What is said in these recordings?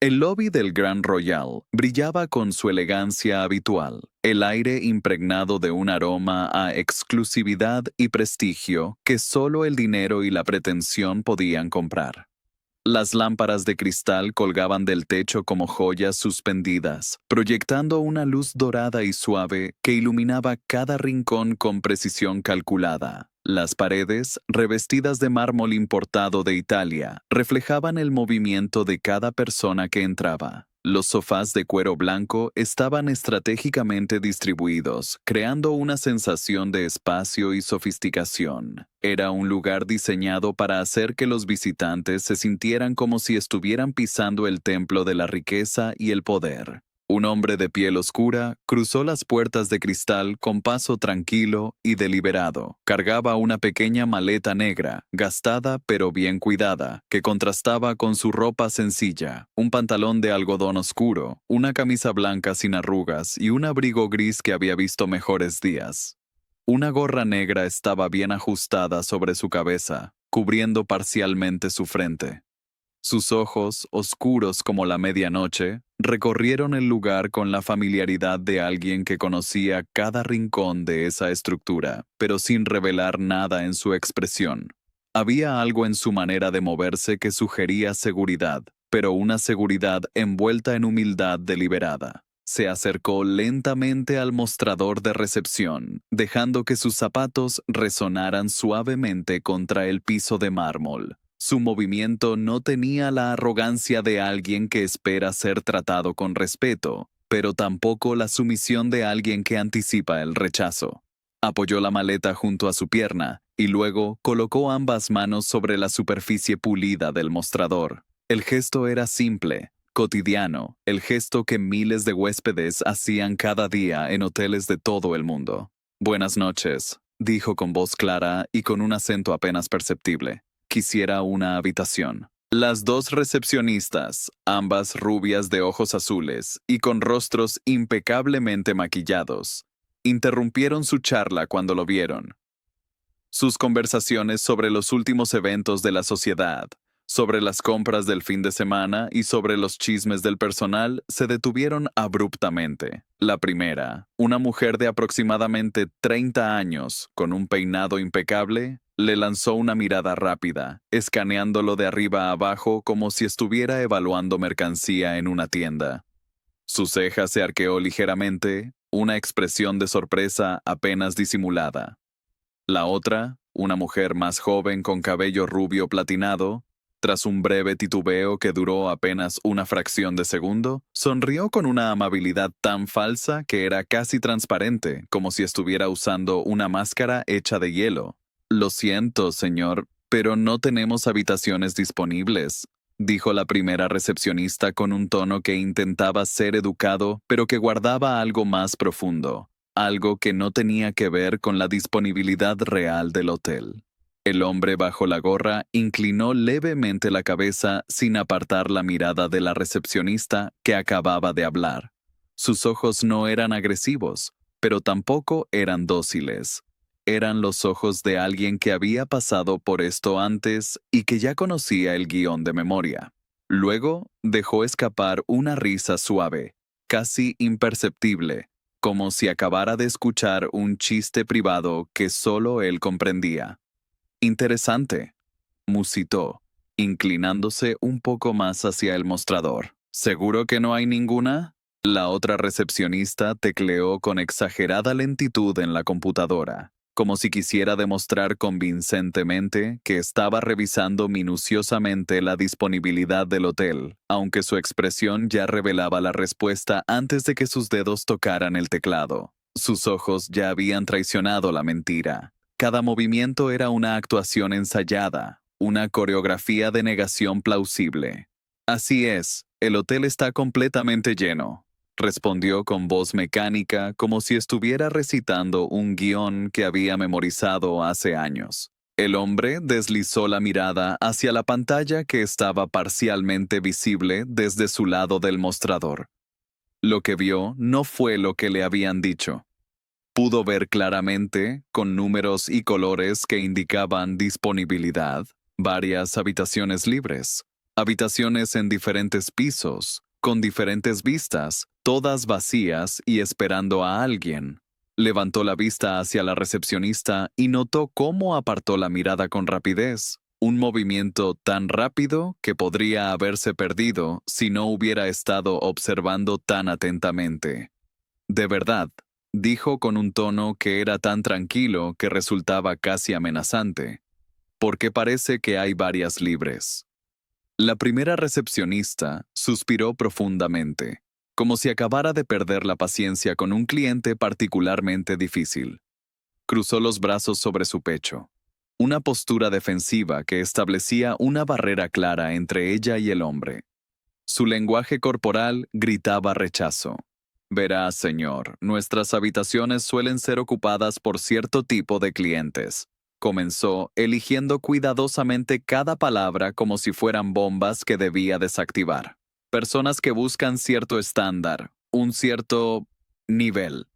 El lobby del Grand Royal brillaba con su elegancia habitual, el aire impregnado de un aroma a exclusividad y prestigio que solo el dinero y la pretensión podían comprar. Las lámparas de cristal colgaban del techo como joyas suspendidas, proyectando una luz dorada y suave que iluminaba cada rincón con precisión calculada. Las paredes, revestidas de mármol importado de Italia, reflejaban el movimiento de cada persona que entraba. Los sofás de cuero blanco estaban estratégicamente distribuidos, creando una sensación de espacio y sofisticación. Era un lugar diseñado para hacer que los visitantes se sintieran como si estuvieran pisando el templo de la riqueza y el poder. Un hombre de piel oscura cruzó las puertas de cristal con paso tranquilo y deliberado. Cargaba una pequeña maleta negra, gastada pero bien cuidada, que contrastaba con su ropa sencilla, un pantalón de algodón oscuro, una camisa blanca sin arrugas y un abrigo gris que había visto mejores días. Una gorra negra estaba bien ajustada sobre su cabeza, cubriendo parcialmente su frente. Sus ojos, oscuros como la medianoche, recorrieron el lugar con la familiaridad de alguien que conocía cada rincón de esa estructura, pero sin revelar nada en su expresión. Había algo en su manera de moverse que sugería seguridad, pero una seguridad envuelta en humildad deliberada. Se acercó lentamente al mostrador de recepción, dejando que sus zapatos resonaran suavemente contra el piso de mármol. Su movimiento no tenía la arrogancia de alguien que espera ser tratado con respeto, pero tampoco la sumisión de alguien que anticipa el rechazo. Apoyó la maleta junto a su pierna y luego colocó ambas manos sobre la superficie pulida del mostrador. El gesto era simple, cotidiano, el gesto que miles de huéspedes hacían cada día en hoteles de todo el mundo. «Buenas noches», dijo con voz clara y con un acento apenas perceptible. «Quisiera una habitación». Las dos recepcionistas, ambas rubias de ojos azules y con rostros impecablemente maquillados, interrumpieron su charla cuando lo vieron. Sus conversaciones sobre los últimos eventos de la sociedad, sobre las compras del fin de semana y sobre los chismes del personal se detuvieron abruptamente. La primera, una mujer de aproximadamente 30 años, con un peinado impecable, le lanzó una mirada rápida, escaneándolo de arriba a abajo como si estuviera evaluando mercancía en una tienda. Su ceja se arqueó ligeramente, una expresión de sorpresa apenas disimulada. La otra, una mujer más joven con cabello rubio platinado, tras un breve titubeo que duró apenas una fracción de segundo, sonrió con una amabilidad tan falsa que era casi transparente, como si estuviera usando una máscara hecha de hielo. «Lo siento, señor, pero no tenemos habitaciones disponibles», dijo la primera recepcionista con un tono que intentaba ser educado, pero que guardaba algo más profundo, algo que no tenía que ver con la disponibilidad real del hotel. El hombre bajo la gorra inclinó levemente la cabeza sin apartar la mirada de la recepcionista que acababa de hablar. Sus ojos no eran agresivos, pero tampoco eran dóciles. Eran los ojos de alguien que había pasado por esto antes y que ya conocía el guión de memoria. Luego dejó escapar una risa suave, casi imperceptible, como si acabara de escuchar un chiste privado que solo él comprendía. «Interesante», musitó, inclinándose un poco más hacia el mostrador. «¿Seguro que no hay ninguna?» La otra recepcionista tecleó con exagerada lentitud en la computadora, como si quisiera demostrar convincentemente que estaba revisando minuciosamente la disponibilidad del hotel, aunque su expresión ya revelaba la respuesta antes de que sus dedos tocaran el teclado. Sus ojos ya habían traicionado la mentira. Cada movimiento era una actuación ensayada, una coreografía de negación plausible. «Así es, el hotel está completamente lleno», respondió con voz mecánica como si estuviera recitando un guión que había memorizado hace años. El hombre deslizó la mirada hacia la pantalla que estaba parcialmente visible desde su lado del mostrador. Lo que vio no fue lo que le habían dicho. Pudo ver claramente, con números y colores que indicaban disponibilidad, varias habitaciones libres. Habitaciones en diferentes pisos, con diferentes vistas, todas vacías y esperando a alguien. Levantó la vista hacia la recepcionista y notó cómo apartó la mirada con rapidez. Un movimiento tan rápido que podría haberse perdido si no hubiera estado observando tan atentamente. De verdad, dijo con un tono que era tan tranquilo que resultaba casi amenazante, porque parece que hay varias libres. La primera recepcionista suspiró profundamente, como si acabara de perder la paciencia con un cliente particularmente difícil. Cruzó los brazos sobre su pecho, una postura defensiva que establecía una barrera clara entre ella y el hombre. Su lenguaje corporal gritaba rechazo. Verá, señor, nuestras habitaciones suelen ser ocupadas por cierto tipo de clientes. Comenzó, eligiendo cuidadosamente cada palabra como si fueran bombas que debía desactivar. Personas que buscan cierto estándar, un cierto nivel.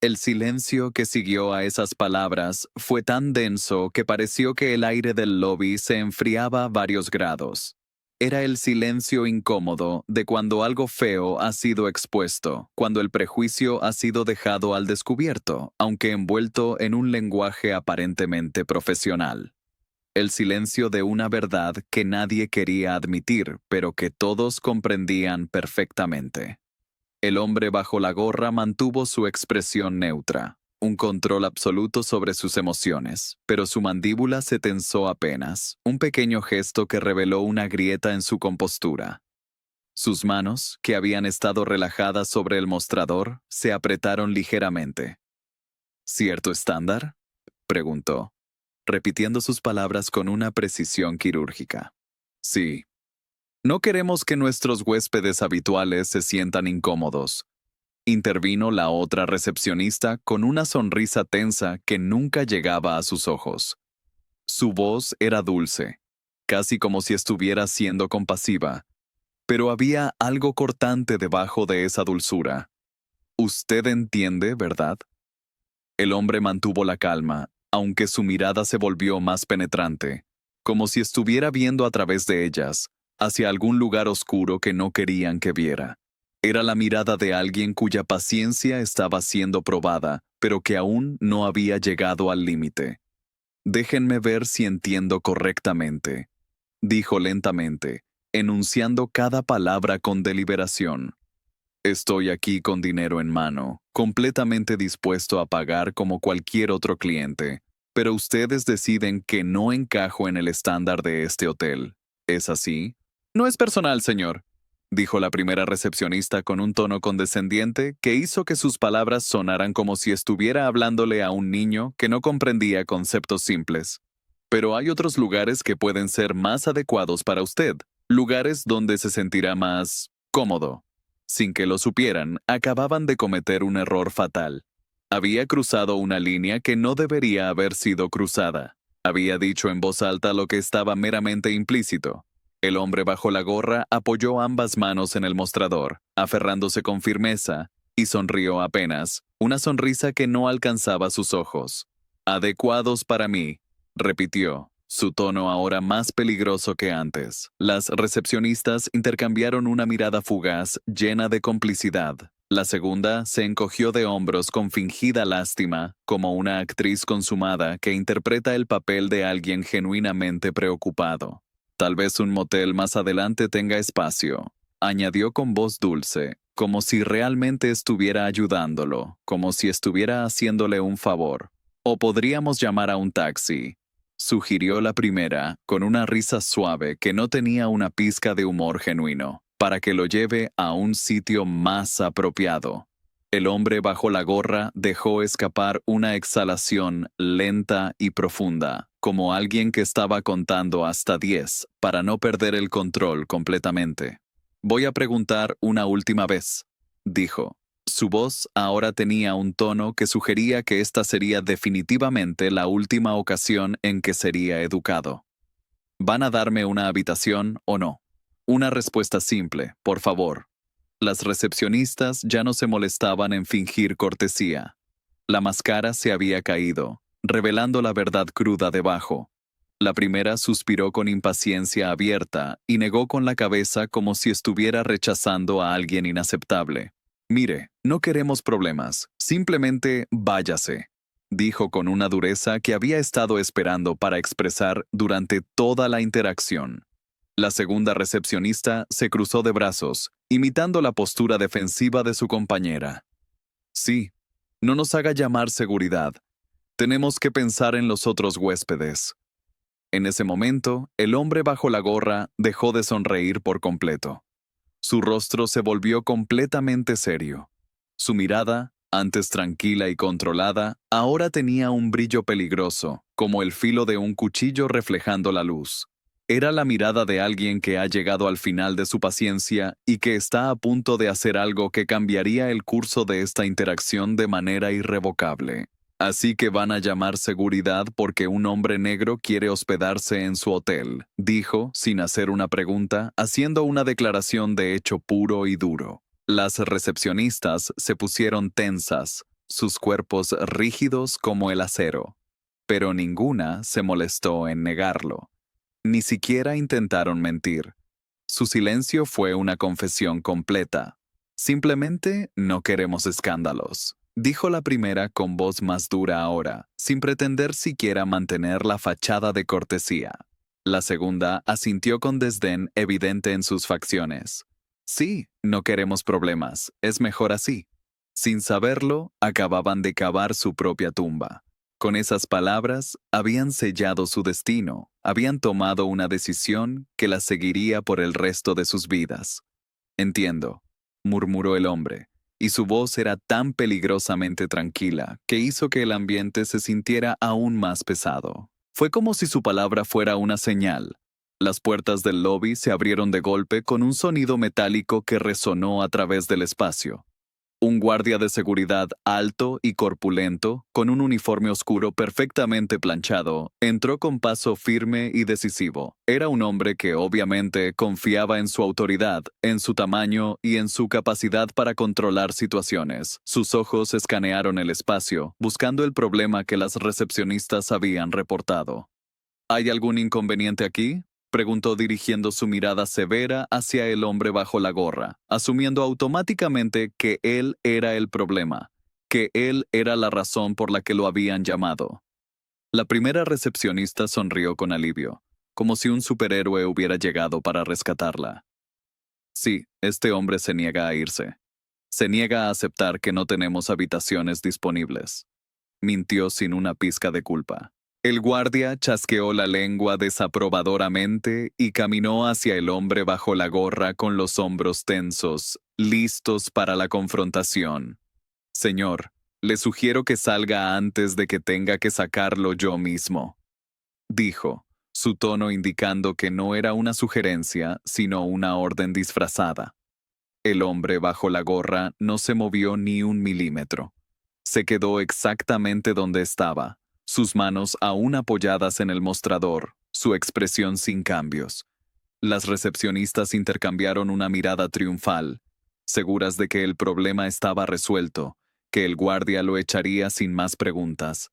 El silencio que siguió a esas palabras fue tan denso que pareció que el aire del lobby se enfriaba varios grados. Era el silencio incómodo de cuando algo feo ha sido expuesto, cuando el prejuicio ha sido dejado al descubierto, aunque envuelto en un lenguaje aparentemente profesional. El silencio de una verdad que nadie quería admitir, pero que todos comprendían perfectamente. El hombre bajo la gorra mantuvo su expresión neutra, un control absoluto sobre sus emociones, pero su mandíbula se tensó apenas, un pequeño gesto que reveló una grieta en su compostura. Sus manos, que habían estado relajadas sobre el mostrador, se apretaron ligeramente. ¿Cierto estándar?, preguntó, repitiendo sus palabras con una precisión quirúrgica. Sí. No queremos que nuestros huéspedes habituales se sientan incómodos. Intervino la otra recepcionista con una sonrisa tensa que nunca llegaba a sus ojos. Su voz era dulce, casi como si estuviera siendo compasiva, pero había algo cortante debajo de esa dulzura. Usted entiende, ¿verdad? El hombre mantuvo la calma, aunque su mirada se volvió más penetrante, como si estuviera viendo a través de ellas, hacia algún lugar oscuro que no querían que viera. Era la mirada de alguien cuya paciencia estaba siendo probada, pero que aún no había llegado al límite. Déjenme ver si entiendo correctamente, dijo lentamente, enunciando cada palabra con deliberación. Estoy aquí con dinero en mano, completamente dispuesto a pagar como cualquier otro cliente, pero ustedes deciden que no encajo en el estándar de este hotel. ¿Es así? No es personal, señor, dijo la primera recepcionista con un tono condescendiente que hizo que sus palabras sonaran como si estuviera hablándole a un niño que no comprendía conceptos simples. Pero hay otros lugares que pueden ser más adecuados para usted, lugares donde se sentirá más cómodo. Sin que lo supieran, acababan de cometer un error fatal. Había cruzado una línea que no debería haber sido cruzada. Había dicho en voz alta lo que estaba meramente implícito. El hombre bajo la gorra apoyó ambas manos en el mostrador, aferrándose con firmeza, y sonrió apenas, una sonrisa que no alcanzaba sus ojos. Adecuados para mí, repitió, su tono ahora más peligroso que antes. Las recepcionistas intercambiaron una mirada fugaz, llena de complicidad. La segunda se encogió de hombros con fingida lástima, como una actriz consumada que interpreta el papel de alguien genuinamente preocupado. Tal vez un motel más adelante tenga espacio, añadió con voz dulce, como si realmente estuviera ayudándolo, como si estuviera haciéndole un favor. O podríamos llamar a un taxi, sugirió la primera, con una risa suave que no tenía una pizca de humor genuino, para que lo lleve a un sitio más apropiado. El hombre bajo la gorra dejó escapar una exhalación lenta y profunda, como alguien que estaba contando hasta 10 para no perder el control completamente. Voy a preguntar una última vez, dijo. Su voz ahora tenía un tono que sugería que esta sería definitivamente la última ocasión en que sería educado. ¿Van a darme una habitación o no? Una respuesta simple, por favor. Las recepcionistas ya no se molestaban en fingir cortesía. La máscara se había caído, revelando la verdad cruda debajo. La primera suspiró con impaciencia abierta y negó con la cabeza como si estuviera rechazando a alguien inaceptable. Mire, no queremos problemas, simplemente váyase, dijo con una dureza que había estado esperando para expresar durante toda la interacción. La segunda recepcionista se cruzó de brazos, imitando la postura defensiva de su compañera. Sí, no nos haga llamar seguridad. Tenemos que pensar en los otros huéspedes. En ese momento, el hombre bajo la gorra dejó de sonreír por completo. Su rostro se volvió completamente serio. Su mirada, antes tranquila y controlada, ahora tenía un brillo peligroso, como el filo de un cuchillo reflejando la luz. Era la mirada de alguien que ha llegado al final de su paciencia y que está a punto de hacer algo que cambiaría el curso de esta interacción de manera irrevocable. Así que van a llamar seguridad porque un hombre negro quiere hospedarse en su hotel, dijo, sin hacer una pregunta, haciendo una declaración de hecho puro y duro. Las recepcionistas se pusieron tensas, sus cuerpos rígidos como el acero. Pero ninguna se molestó en negarlo. Ni siquiera intentaron mentir. Su silencio fue una confesión completa. Simplemente no queremos escándalos, dijo la primera con voz más dura ahora, sin pretender siquiera mantener la fachada de cortesía. La segunda asintió con desdén evidente en sus facciones. Sí, no queremos problemas, es mejor así. Sin saberlo, acababan de cavar su propia tumba. Con esas palabras, habían sellado su destino, habían tomado una decisión que las seguiría por el resto de sus vidas. Entiendo, murmuró el hombre, y su voz era tan peligrosamente tranquila que hizo que el ambiente se sintiera aún más pesado. Fue como si su palabra fuera una señal. Las puertas del lobby se abrieron de golpe con un sonido metálico que resonó a través del espacio. Un guardia de seguridad alto y corpulento, con un uniforme oscuro perfectamente planchado, entró con paso firme y decisivo. Era un hombre que obviamente confiaba en su autoridad, en su tamaño y en su capacidad para controlar situaciones. Sus ojos escanearon el espacio, buscando el problema que las recepcionistas habían reportado. ¿Hay algún inconveniente aquí?, preguntó dirigiendo su mirada severa hacia el hombre bajo la gorra, asumiendo automáticamente que él era el problema, que él era la razón por la que lo habían llamado. La primera recepcionista sonrió con alivio, como si un superhéroe hubiera llegado para rescatarla. Sí, este hombre se niega a irse. Se niega a aceptar que no tenemos habitaciones disponibles. Mintió sin una pizca de culpa. El guardia chasqueó la lengua desaprobadoramente y caminó hacia el hombre bajo la gorra con los hombros tensos, listos para la confrontación. Señor, le sugiero que salga antes de que tenga que sacarlo yo mismo, dijo, su tono indicando que no era una sugerencia, sino una orden disfrazada. El hombre bajo la gorra no se movió ni un milímetro. Se quedó exactamente donde estaba, sus manos aún apoyadas en el mostrador, su expresión sin cambios. Las recepcionistas intercambiaron una mirada triunfal, seguras de que el problema estaba resuelto, que el guardia lo echaría sin más preguntas.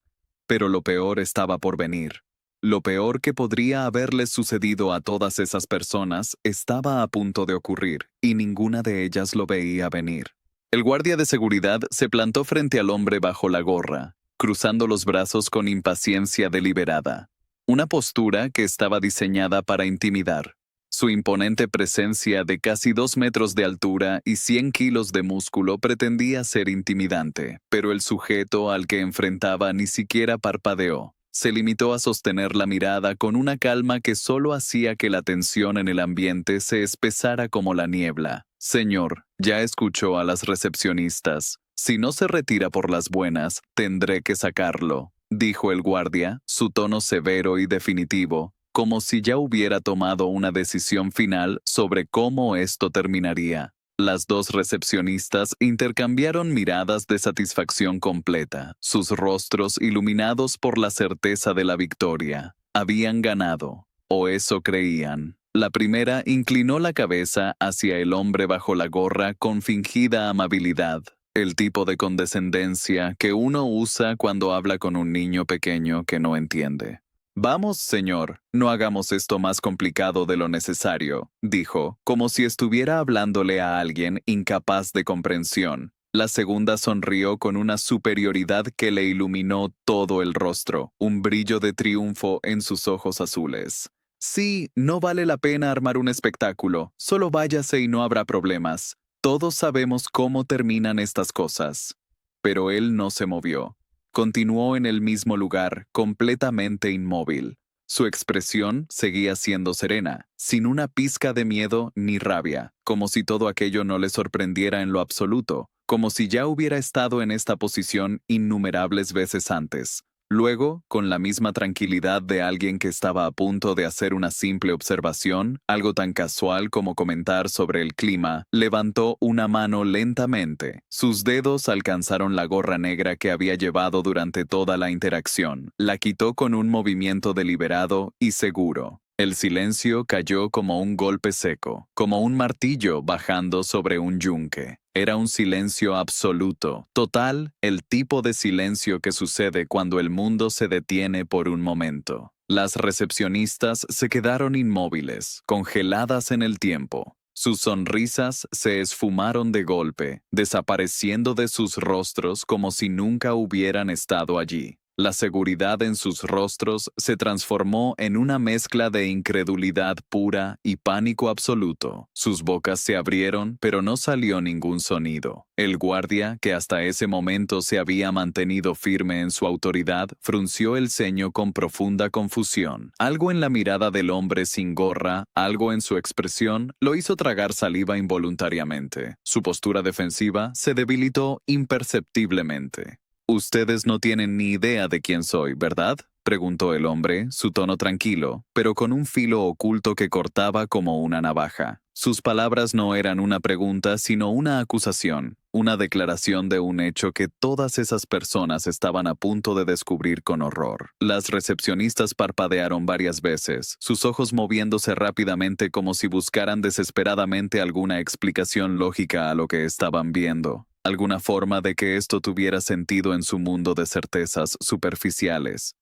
Pero lo peor estaba por venir. Lo peor que podría haberles sucedido a todas esas personas estaba a punto de ocurrir, y ninguna de ellas lo veía venir. El guardia de seguridad se plantó frente al hombre bajo la gorra, cruzando los brazos con impaciencia deliberada. Una postura que estaba diseñada para intimidar. Su imponente presencia de casi 2 metros de altura y 100 kilos de músculo pretendía ser intimidante, pero el sujeto al que enfrentaba ni siquiera parpadeó. Se limitó a sostener la mirada con una calma que solo hacía que la tensión en el ambiente se espesara como la niebla. Señor, ya escuchó a las recepcionistas. Si no se retira por las buenas, tendré que sacarlo, dijo el guardia, su tono severo y definitivo, como si ya hubiera tomado una decisión final sobre cómo esto terminaría. Las dos recepcionistas intercambiaron miradas de satisfacción completa, sus rostros iluminados por la certeza de la victoria. Habían ganado, o eso creían. La primera inclinó la cabeza hacia el hombre bajo la gorra con fingida amabilidad, el tipo de condescendencia que uno usa cuando habla con un niño pequeño que no entiende. Vamos, señor, no hagamos esto más complicado de lo necesario, dijo, como si estuviera hablándole a alguien incapaz de comprensión. La segunda sonrió con una superioridad que le iluminó todo el rostro, un brillo de triunfo en sus ojos azules. Sí, no vale la pena armar un espectáculo, solo váyase y no habrá problemas. Todos sabemos cómo terminan estas cosas. Pero él no se movió. Continuó en el mismo lugar, completamente inmóvil. Su expresión seguía siendo serena, sin una pizca de miedo ni rabia, como si todo aquello no le sorprendiera en lo absoluto, como si ya hubiera estado en esta posición innumerables veces antes. Luego, con la misma tranquilidad de alguien que estaba a punto de hacer una simple observación, algo tan casual como comentar sobre el clima, levantó una mano lentamente. Sus dedos alcanzaron la gorra negra que había llevado durante toda la interacción. La quitó con un movimiento deliberado y seguro. El silencio cayó como un golpe seco, como un martillo bajando sobre un yunque. Era un silencio absoluto, total, el tipo de silencio que sucede cuando el mundo se detiene por un momento. Las recepcionistas se quedaron inmóviles, congeladas en el tiempo. Sus sonrisas se esfumaron de golpe, desapareciendo de sus rostros como si nunca hubieran estado allí. La seguridad en sus rostros se transformó en una mezcla de incredulidad pura y pánico absoluto. Sus bocas se abrieron, pero no salió ningún sonido. El guardia, que hasta ese momento se había mantenido firme en su autoridad, frunció el ceño con profunda confusión. Algo en la mirada del hombre sin gorra, algo en su expresión, lo hizo tragar saliva involuntariamente. Su postura defensiva se debilitó imperceptiblemente. Ustedes no tienen ni idea de quién soy, ¿verdad? Preguntó el hombre, su tono tranquilo, pero con un filo oculto que cortaba como una navaja. Sus palabras no eran una pregunta, sino una acusación, una declaración de un hecho que todas esas personas estaban a punto de descubrir con horror. Las recepcionistas parpadearon varias veces, sus ojos moviéndose rápidamente como si buscaran desesperadamente alguna explicación lógica a lo que estaban viendo. Alguna forma de que esto tuviera sentido en su mundo de certezas superficiales.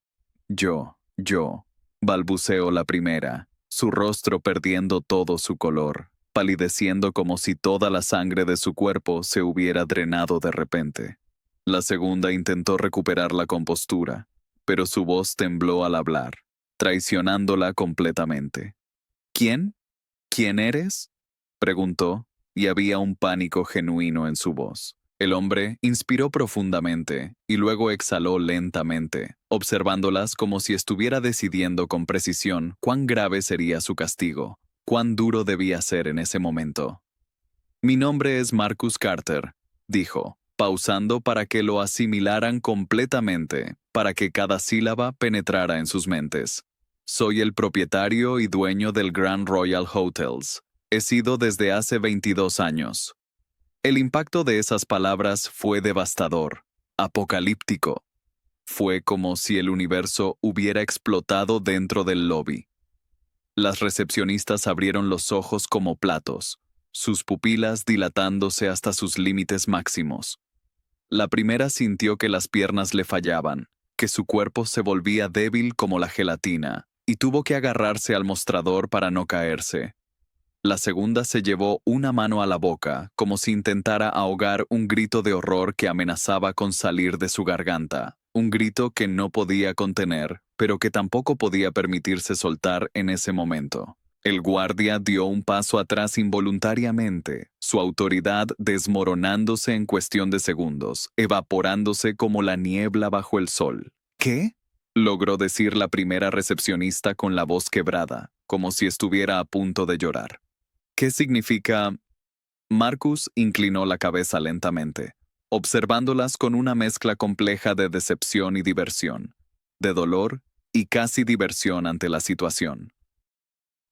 Yo, balbuceó la primera, su rostro perdiendo todo su color, palideciendo como si toda la sangre de su cuerpo se hubiera drenado de repente. La segunda intentó recuperar la compostura, pero su voz tembló al hablar, traicionándola completamente. ¿Quién? ¿Quién eres? Preguntó, y había un pánico genuino en su voz. El hombre inspiró profundamente y luego exhaló lentamente, observándolas como si estuviera decidiendo con precisión cuán grave sería su castigo, cuán duro debía ser en ese momento. Mi nombre es Marcus Carter, dijo, pausando para que lo asimilaran completamente, para que cada sílaba penetrara en sus mentes. Soy el propietario y dueño del Grand Royal Hotels. He sido desde hace 22 años. El impacto de esas palabras fue devastador, apocalíptico. Fue como si el universo hubiera explotado dentro del lobby. Las recepcionistas abrieron los ojos como platos, sus pupilas dilatándose hasta sus límites máximos. La primera sintió que las piernas le fallaban, que su cuerpo se volvía débil como la gelatina, y tuvo que agarrarse al mostrador para no caerse. La segunda se llevó una mano a la boca, como si intentara ahogar un grito de horror que amenazaba con salir de su garganta, un grito que no podía contener, pero que tampoco podía permitirse soltar en ese momento. El guardia dio un paso atrás involuntariamente, su autoridad desmoronándose en cuestión de segundos, evaporándose como la niebla bajo el sol. ¿Qué? Logró decir la primera recepcionista con la voz quebrada, como si estuviera a punto de llorar. ¿Qué significa? Marcus inclinó la cabeza lentamente, observándolas con una mezcla compleja de decepción y diversión, de dolor y casi diversión ante la situación.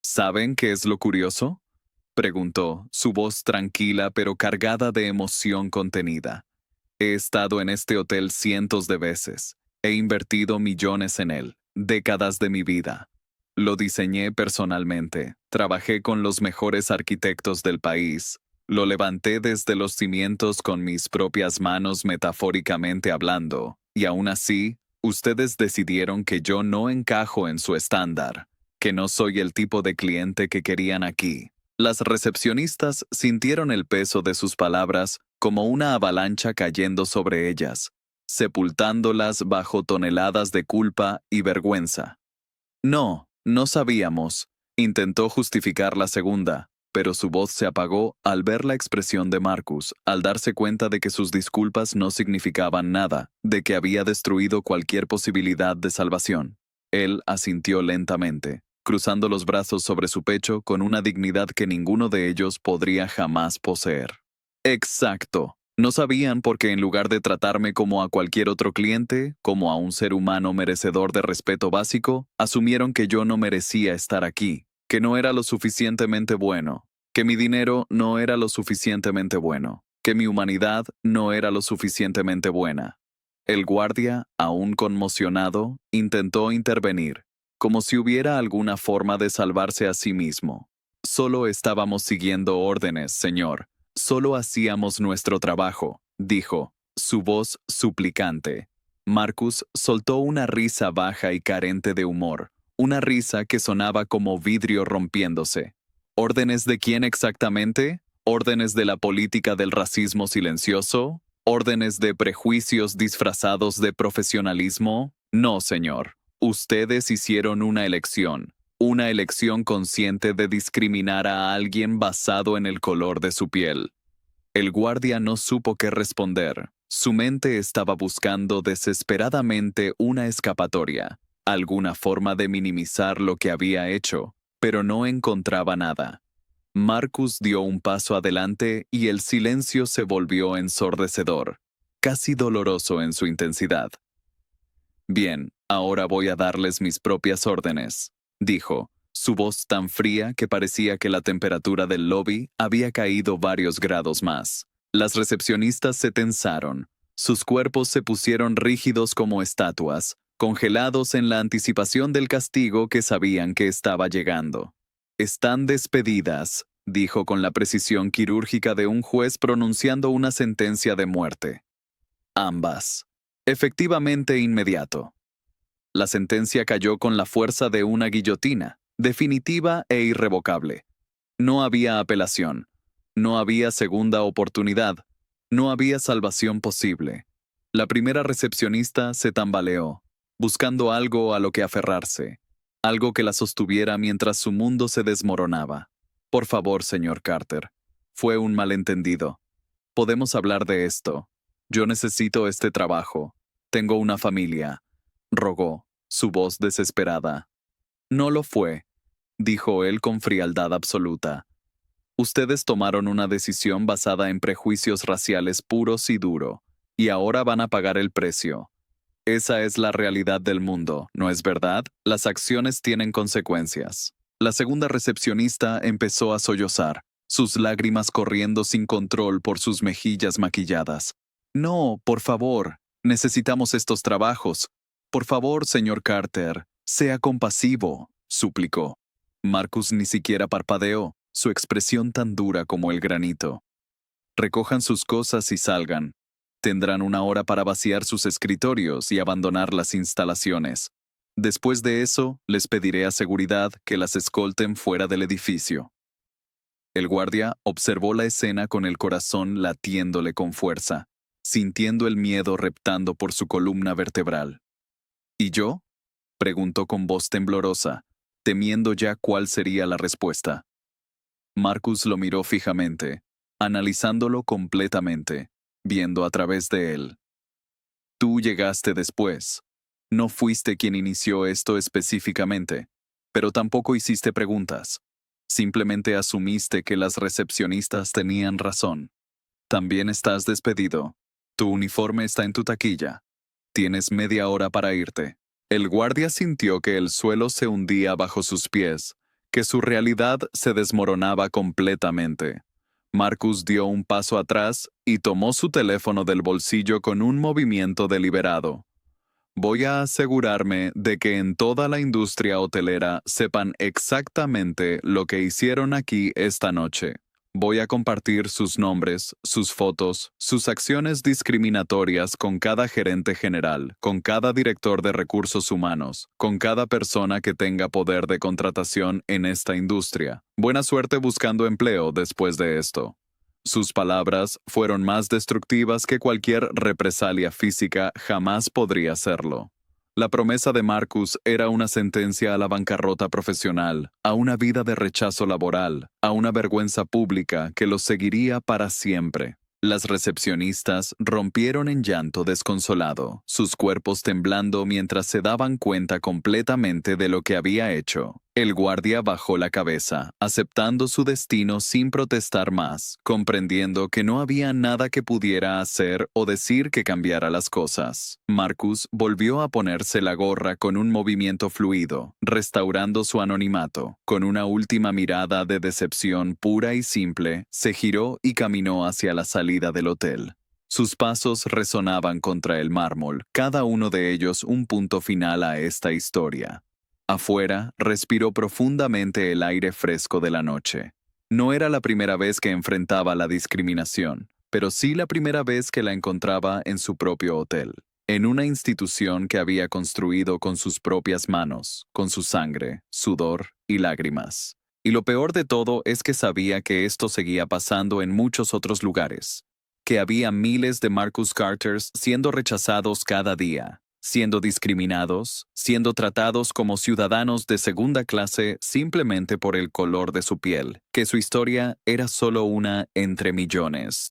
¿Saben qué es lo curioso? Preguntó, su voz tranquila pero cargada de emoción contenida. He estado en este hotel cientos de veces. He invertido millones en él, décadas de mi vida. Lo diseñé personalmente, trabajé con los mejores arquitectos del país, lo levanté desde los cimientos con mis propias manos metafóricamente hablando, y aún así, Ustedes decidieron que yo no encajo en su estándar, que no soy el tipo de cliente que querían aquí. Las recepcionistas sintieron el peso de sus palabras como una avalancha cayendo sobre ellas, sepultándolas bajo toneladas de culpa y vergüenza. No, no sabíamos, intentó justificar la segunda, pero su voz se apagó al ver la expresión de Marcus, al darse cuenta de que sus disculpas no significaban nada, de que había destruido cualquier posibilidad de salvación. Él asintió lentamente, cruzando los brazos sobre su pecho con una dignidad que ninguno de ellos podría jamás poseer. Exacto. No sabían porque en lugar de tratarme como a cualquier otro cliente, como a un ser humano merecedor de respeto básico, asumieron que yo no merecía estar aquí, que no era lo suficientemente bueno, que mi dinero no era lo suficientemente bueno, que mi humanidad no era lo suficientemente buena. El guardia, aún conmocionado, intentó intervenir, como si hubiera alguna forma de salvarse a sí mismo. Solo estábamos siguiendo órdenes, señor. Solo hacíamos nuestro trabajo, dijo, su voz suplicante. Marcus soltó una risa baja y carente de humor, una risa que sonaba como vidrio rompiéndose. ¿Órdenes de quién exactamente? ¿Órdenes de la política del racismo silencioso? ¿Órdenes de prejuicios disfrazados de profesionalismo? No, señor. Ustedes hicieron una elección consciente de discriminar a alguien basado en el color de su piel. El guardia no supo qué responder. Su mente estaba buscando desesperadamente una escapatoria, alguna forma de minimizar lo que había hecho, pero no encontraba nada. Marcus dio un paso adelante y el silencio se volvió ensordecedor, casi doloroso en su intensidad. Bien, ahora voy a darles mis propias órdenes, dijo, su voz tan fría que parecía que la temperatura del lobby había caído varios grados más. Las recepcionistas se tensaron, sus cuerpos se pusieron rígidos como estatuas, congelados en la anticipación del castigo que sabían que estaba llegando. Están despedidas, dijo con la precisión quirúrgica de un juez pronunciando una sentencia de muerte. Ambas. Efectivamente inmediato. La sentencia cayó con la fuerza de una guillotina, definitiva e irrevocable. No había apelación. No había segunda oportunidad. No había salvación posible. La primera recepcionista se tambaleó, buscando algo a lo que aferrarse, algo que la sostuviera mientras su mundo se desmoronaba. Por favor, señor Carter. Fue un malentendido. Podemos hablar de esto. Yo necesito este trabajo. Tengo una familia, rogó, su voz desesperada. No lo fue, dijo él con frialdad absoluta. Ustedes tomaron una decisión basada en prejuicios raciales puros y duro, y ahora van a pagar el precio. Esa es la realidad del mundo, ¿no es verdad? Las acciones tienen consecuencias. La segunda recepcionista empezó a sollozar, sus lágrimas corriendo sin control por sus mejillas maquilladas. No, por favor, necesitamos estos trabajos. Por favor, señor Carter, sea compasivo, suplicó. Marcus ni siquiera parpadeó, su expresión tan dura como el granito. Recojan sus cosas y salgan. Tendrán una hora para vaciar sus escritorios y abandonar las instalaciones. Después de eso, les pediré a seguridad que las escolten fuera del edificio. El guardia observó la escena con el corazón latiéndole con fuerza, sintiendo el miedo reptando por su columna vertebral. ¿Y yo? Preguntó con voz temblorosa, temiendo ya cuál sería la respuesta. Marcus lo miró fijamente, analizándolo completamente, viendo a través de él. Tú llegaste después. No fuiste quien inició esto específicamente, pero tampoco hiciste preguntas. Simplemente asumiste que las recepcionistas tenían razón. También estás despedido. Tu uniforme está en tu taquilla. Tienes media hora para irte. El guardia sintió que el suelo se hundía bajo sus pies, que su realidad se desmoronaba completamente. Marcus dio un paso atrás y tomó su teléfono del bolsillo con un movimiento deliberado. Voy a asegurarme de que en toda la industria hotelera sepan exactamente lo que hicieron aquí esta noche. Voy a compartir sus nombres, sus fotos, sus acciones discriminatorias con cada gerente general, con cada director de recursos humanos, con cada persona que tenga poder de contratación en esta industria. Buena suerte buscando empleo después de esto. Sus palabras fueron más destructivas que cualquier represalia física jamás podría serlo. La promesa de Marcus era una sentencia a la bancarrota profesional, a una vida de rechazo laboral, a una vergüenza pública que los seguiría para siempre. Las recepcionistas rompieron en llanto desconsolado, sus cuerpos temblando mientras se daban cuenta completamente de lo que había hecho. El guardia bajó la cabeza, aceptando su destino sin protestar más, comprendiendo que no había nada que pudiera hacer o decir que cambiara las cosas. Marcus volvió a ponerse la gorra con un movimiento fluido, restaurando su anonimato. Con una última mirada de decepción pura y simple, se giró y caminó hacia la salida del hotel. Sus pasos resonaban contra el mármol, cada uno de ellos un punto final a esta historia. Afuera, respiró profundamente el aire fresco de la noche. No era la primera vez que enfrentaba la discriminación, pero sí la primera vez que la encontraba en su propio hotel, en una institución que había construido con sus propias manos, con su sangre, sudor y lágrimas. Y lo peor de todo es que sabía que esto seguía pasando en muchos otros lugares, que había miles de Marcus Carters siendo rechazados cada día, siendo discriminados, siendo tratados como ciudadanos de segunda clase simplemente por el color de su piel, que su historia era solo una entre millones.